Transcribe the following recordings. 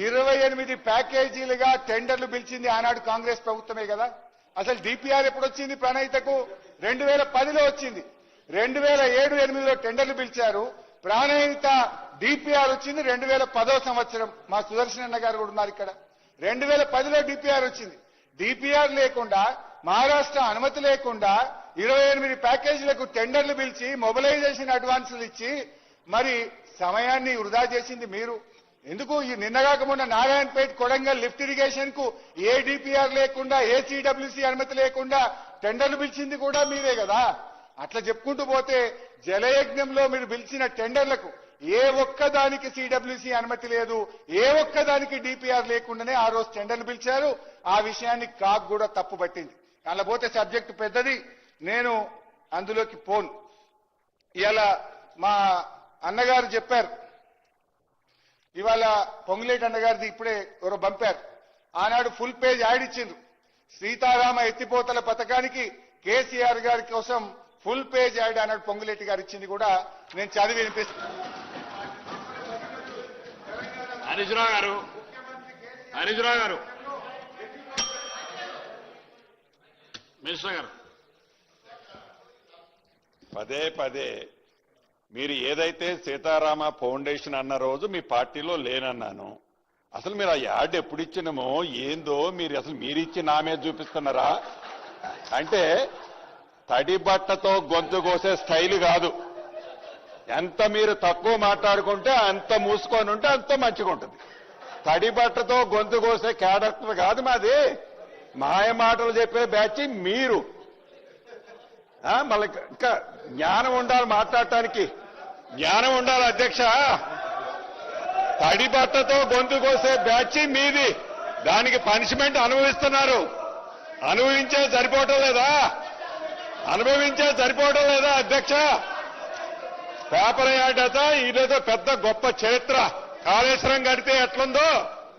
28 ప్యాకేజీలుగా టెండర్లు పిలిచింది ఆనాడు కాంగ్రెస్ ప్రభుత్వమే కదా. అసలు డిపిఆర్ ఎప్పుడు వచ్చింది ప్రాణహితకు? 2010లో వచ్చింది. 2007-8లో టెండర్లు పిలిచారు. ప్రాణహిత డిపిఆర్ వచ్చింది 2010వ సంవత్సరం. మా సుదర్శన్ అన్న గారు కూడా ఉన్నారు ఇక్కడ. 2010లో డిపిఆర్ వచ్చింది. డిపిఆర్ లేకుండా, మహారాష్ట్ర అనుమతి లేకుండా 28 ప్యాకేజీలకు టెండర్లు పిలిచి మొబిలైజేషన్ అడ్వాన్సులు ఇచ్చి మరి సమయాన్ని వృధా చేసింది మీరు. ఎందుకు ఈ నిన్నగాక మొన్న నారాయణపేట కొడంగల్ లిఫ్ట్ ఇరిగేషన్ కు ఏ డిపిఆర్ లేకుండా, ఏ సిడబ్ల్యూసీ అనుమతి లేకుండా టెండర్లు పిలిచింది కూడా మీరే కదా. అట్లా చెప్పుకుంటూ పోతే జలయజ్ఞంలో మీరు పిలిచిన టెండర్లకు ఏ ఒక్కదానికి సిడబ్ల్యూసీ అనుమతి లేదు, ఏ ఒక్కదానికి డిపిఆర్ లేకుండానే ఆ రోజు టెండర్లు పిలిచారు. ఆ విషయాన్ని కాగ్ కూడా తప్పు పట్టింది. అలా పోతే సబ్జెక్టు పెద్దది, నేను అందులోకి పోను. ఇలా మా అన్నగారు చెప్పారు, ఇవాళ పొంగులేటి అన్నగారిది ఇప్పుడే ఎవరో పంపారు. ఆనాడు ఫుల్ పేజ్ యాడ్ ఇచ్చిండ్రు. సీతారామ ఎత్తిపోతల పథకానికి కేసీఆర్ గారి కోసం ఫుల్ పేజ్ యాడ్ అన్నాడు పొంగులేటి గారు ఇచ్చింది కూడా నేను చదివి వినిపిస్తాను. హరీష్ రావు గారు మినిస్టర్ గారు పదే పదే మీరు ఏదైతే సీతారామ ఫౌండేషన్ అన్న రోజు మీ పార్టీలో లేనన్నాను. అసలు మీరు ఆ యాడ్ ఎప్పుడు ఇచ్చినామో ఏందో మీరు అసలు మీరిచ్చి నా మీద చూపిస్తున్నారా? అంటే తడి బట్టతో గొంతు కోసే స్టైల్ కాదు. ఎంత మీరు తక్కువ మాట్లాడుకుంటే అంత మూసుకొని ఉంటే అంత మంచిగా ఉంటుంది. తడి బట్టతో గొంతు కోసే క్యారెక్టర్ కాదు మాది. మాయ మాటలు చెప్పే బ్యాచ్ మీరు. మళ్ళీ ఇంకా జ్ఞానం ఉండాలి, మాట్లాడటానికి జ్ఞానం ఉండాలి అధ్యక్ష. తడి బట్టతో గొంతు కోసే బ్యాచ్ మీది. దానికి పనిష్మెంట్ అనుభవిస్తున్నారు. అనుభవించే సరిపోవటం లేదా అధ్యక్ష? పేపర్ యాడ్ అట ఇదేదో పెద్ద గొప్ప చరిత్ర. కాళేశ్వరం కడితే ఎట్లుందో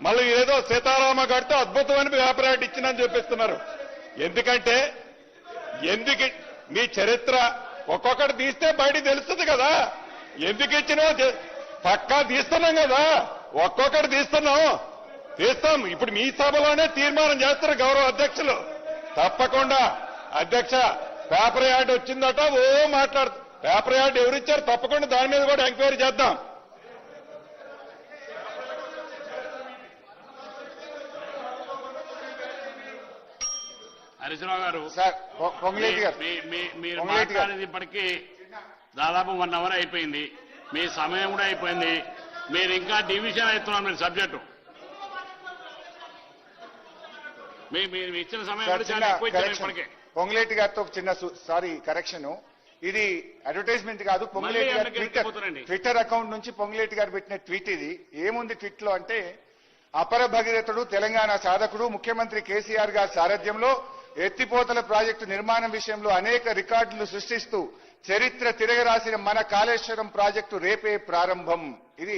మళ్ళీ ఏదో సీతారామ కడితే అద్భుతమైన పేపర్ యాడ్ ఇచ్చిందని చూపిస్తున్నారు. ఎందుకంటే మీ చరిత్ర ఒక్కొక్కటి తీస్తే బయట తెలుస్తుంది కదా. ఎందుకు ఇచ్చినా పక్కా తీస్తున్నాం కదా. ఒక్కొక్కటి తీస్తాం. ఇప్పుడు మీ సభలోనే తీర్మానం చేస్తారు గౌరవ అధ్యక్షులు. తప్పకుండా అధ్యక్ష పేపర్ యాడ్ వచ్చిందట మాట్లాడుతూ పేపర్ యాడ్ ఎవరిచ్చారు? తప్పకుండా దాని మీద కూడా ఎంక్వైరీ చేద్దాం. హరీష్ రావు గారు మీరు మాట్లాడేది ఇప్పటికీ దాదాపు 1 అవర్ అయిపోయింది. మీ సమయం కూడా అయిపోయింది. మీరు ఇంకా డివిజన్ అవుతున్నారు మీరు సబ్జెక్టు. మీరు ఇచ్చిన సమయం కూడా చాలా ఎక్కువ ఇచ్చారు ఇప్పటికే. పొంగులేటి గారితో ఒక చిన్న కరెక్షన్. ఇది అడ్వర్టైజ్మెంట్ కాదు. పొంగులేటి గారి ట్విట్టర్ అకౌంట్ నుంచి పొంగులేటి గారు పెట్టిన ట్వీట్ ఇది. ఏముంది ట్వీట్ లో అంటే, అపర భగీరథుడు, తెలంగాణ సాధకుడు, ముఖ్యమంత్రి కేసీఆర్ గారి సారథ్యంలో ఎత్తిపోతల ప్రాజెక్టు నిర్మాణం విషయంలో అనేక రికార్డులు సృష్టిస్తూ చరిత్ర తిరగరాసిన మన కాళేశ్వరం ప్రాజెక్టు రేపే ప్రారంభం. ఇది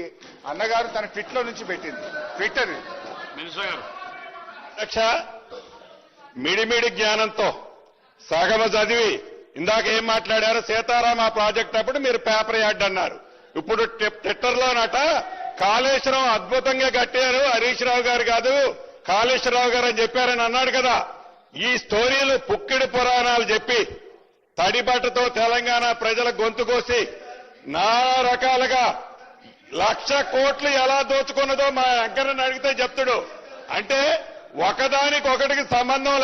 అన్నగారు తన ట్విట్ లో నుంచి పెట్టింది. ట్విట్టర్ మినిస్టర్ గారు అధ్యక్ష మిడిమిడి జ్ఞానంతో సగమ చదివి ఇందాక ఏం మాట్లాడారు? సీతారామ ప్రాజెక్ట్ అప్పుడు మీరు పేపర్ యాడ్ అన్నారు. ఇప్పుడు ట్విట్టర్లోనట కాళేశ్వరం అద్భుతంగా కట్టారు హరీష్ రావు గారు కాదు కాళేశ్వరరావు గారు అని చెప్పారని అన్నాడు కదా. ఈ స్టోరీలు పుక్కిడి పురాణాలు చెప్పి తడిబట్టతో తెలంగాణ ప్రజల గొంతు కోసి నానా రకాలుగా 1,00,000 కోట్లు ఎలా దోచుకున్నదో మా వెంకన్నని అడిగితే చెప్తాడు. అంటే ఒకదానికొకటికి సంబంధం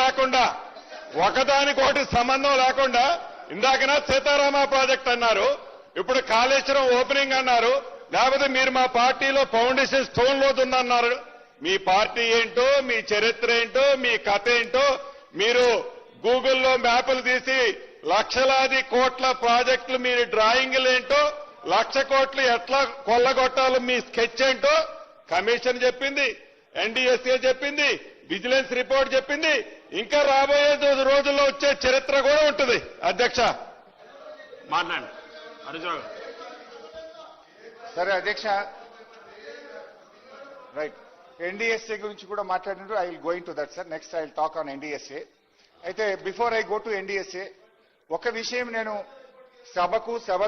లేకుండా ఇందాకన సీతారామ ప్రాజెక్ట్ అన్నారు, ఇప్పుడు కాళేశ్వరం ఓపెనింగ్ అన్నారు, లేకపోతే మీరు మా పార్టీలో ఫౌండేషన్ స్టోన్ లోతున్నారు. మీ పార్టీ ఏంటో, మీ చరిత్ర ఏంటో, మీ కథ ఏంటో మీరు గూగుల్లో మ్యాపులు తీసి లక్షలాది కోట్ల ప్రాజెక్టులు మీరు డ్రాయింగ్లు ఏంటో, 1,00,000 కోట్లు ఎట్లా కొల్లగొట్టాలో మీ స్కెచ్ ఏంటో కమిషన్ చెప్పింది, ఎన్డీఎస్ఏ చెప్పింది, విజిలెన్స్ రిపోర్ట్ చెప్పింది. ఇంకా రాబోయే రోజుల్లో వచ్చే చరిత్ర కూడా ఉంటుంది. అధ్యక్ష మాట్లాడండి. హరీష్ రావు సరే అధ్యక్ష, రైట్. ఎన్డీఎస్ఏ గురించి కూడా మాట్లాడినారు. I will going to that sir. Next I will talk on NDSA. అయితే before I go to NDSA ఒక విషయం నేను సభ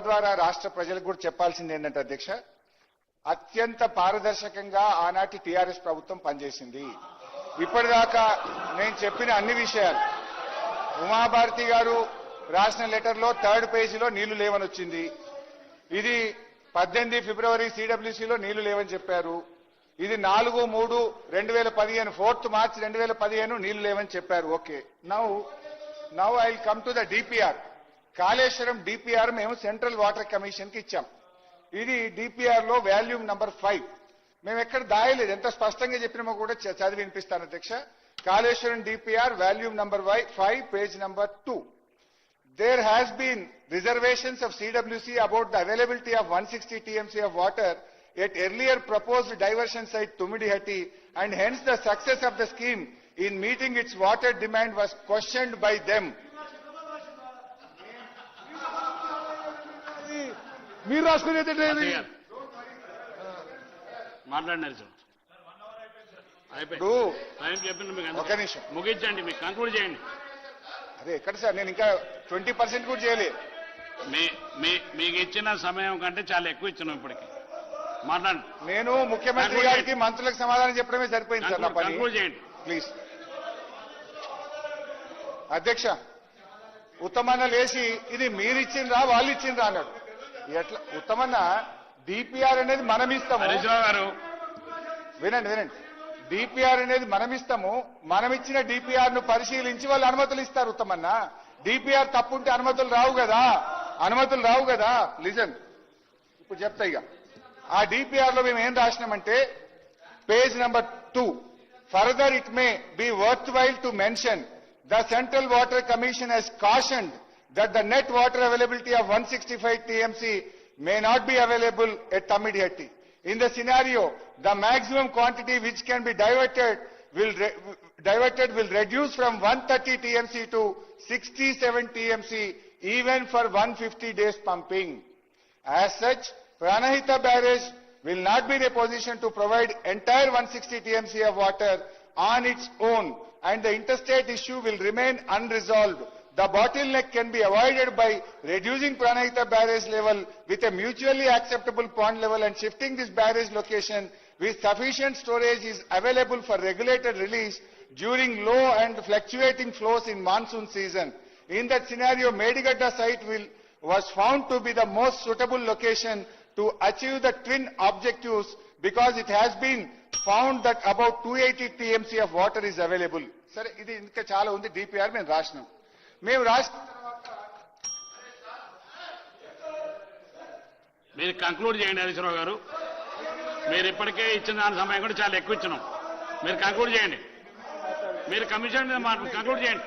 ద్వారా రాష్ట్ర ప్రజలకు కూడా చెప్పాల్సింది ఏంటంటే అధ్యక్ష, అత్యంత పారదర్శకంగా ఆనాటి టీఆర్ఎస్ ప్రభుత్వం పనిచేసింది. ఇప్పటిదాకా నేను చెప్పిన అన్ని విషయాలు ఉమాభారతి గారు రాసిన లెటర్లో 3rd పేజీలో నీళ్లు లేవని వచ్చింది. ఇది 18 ఫిబ్రవరి సిడబ్ల్యూసీలో నీళ్లు లేవని చెప్పారు. ఇది 4/3/2015 4th March 2015 నీళ్లు లేవని చెప్పారు. Okay, now I will come to the DPR. Kaleshwaram DPR మేము సెంట్రల్ వాటర్ కమిషన్ కి ఇచ్చాం. ఇది డిపిఆర్ లో వాల్యూమ్ నంబర్ 5. మేము ఎక్కడ దాయలేదు, ఎంత స్పష్టంగా చెప్పినామో కూడా చదివి వినిపిస్తాను అధ్యక్ష. Kaleshwaram DPR volume number 5 page number 2. There has been reservations of CWC about the availability of 160 TMC of water at earlier proposed diversion site Tumidihatti, and hence the success of the scheme in meeting its water demand was questioned by them. మీరు రాసుకునేది మాట్లాడినారు sir, అయిపోయింది time చెప్పింది మీకు. ఒక నిమిషం ముగించండి, మీకు conclude చేయండి. అదే ఎక్కడ సార్, నేను ఇంకా 20% కూడా చేయలేదు. మీకు ఇచ్చిన సమయం కంటే చాలా ఎక్కువ ఇచ్చినాం ఇప్పటికి. మాట్లాడండి. నేను ముఖ్యమంత్రి గారికి మంత్రులకు సమాధానం చెప్పడమే సరిపోయింది సార్ నా పని. కంక్లూడ్ చేయండి ప్లీజ్. అధ్యక్ష, ఉత్తమన్న లేచి ఇది మీరు ఇచ్చిండ్రా వాళ్ళు ఇచ్చిండ్రా అన్నాడు. ఎట్లా ఉత్తమన్న? డిపిఆర్ అనేది మనం ఇస్తాము. హరీష్ రావు గారు వినండి, డిపిఆర్ అనేది మనం ఇస్తాము. మనం ఇచ్చిన డిపిఆర్ ను పరిశీలించి వాళ్ళు అనుమతులు ఇస్తారు. ఉత్తమన్న, డిపిఆర్ తప్పుంటే అనుమతులు రావు కదా. లిజన్, ఇప్పుడు చెప్తా. ఇక ఆ డిపిఆర్ లో మేము ఏం రాసినామంటే page number 2, further it may be worth while to mention the central water commission has cautioned that the net water availability of 165 TMC may not be available at Tamidihatti. In the scenario, the maximum quantity which can be diverted will reduce from 130 TMC to 67 TMC even for 150 days pumping. As such, Pranahita barrage will not be in a position to provide entire 160 TMC of water on its own, and the interstate issue will remain unresolved. The bottleneck can be avoided by reducing Pranahita barrage level with a mutually acceptable pond level and shifting this barrage location with sufficient storage is available for regulated release during low and fluctuating flows in monsoon season. In that scenario, Medigadda site was found to be the most suitable location to achieve the twin objectives because it has been found that about 280 TMC of water is available. Sir, ఇది ఇంకా చాలా ఉంది. DPR మేము రాసినాం. మీరు conclude చేయండి హరీష్ రావు గారు. మీరు ఇప్పటికే ఇచ్చిన దాని సమయం కూడా చాలా ఎక్కువ ఇచ్చినాం. మీరు కంక్లూడ్ చేయండి. మీరు కమిషన్ మీద కంక్లూడ్ చేయండి.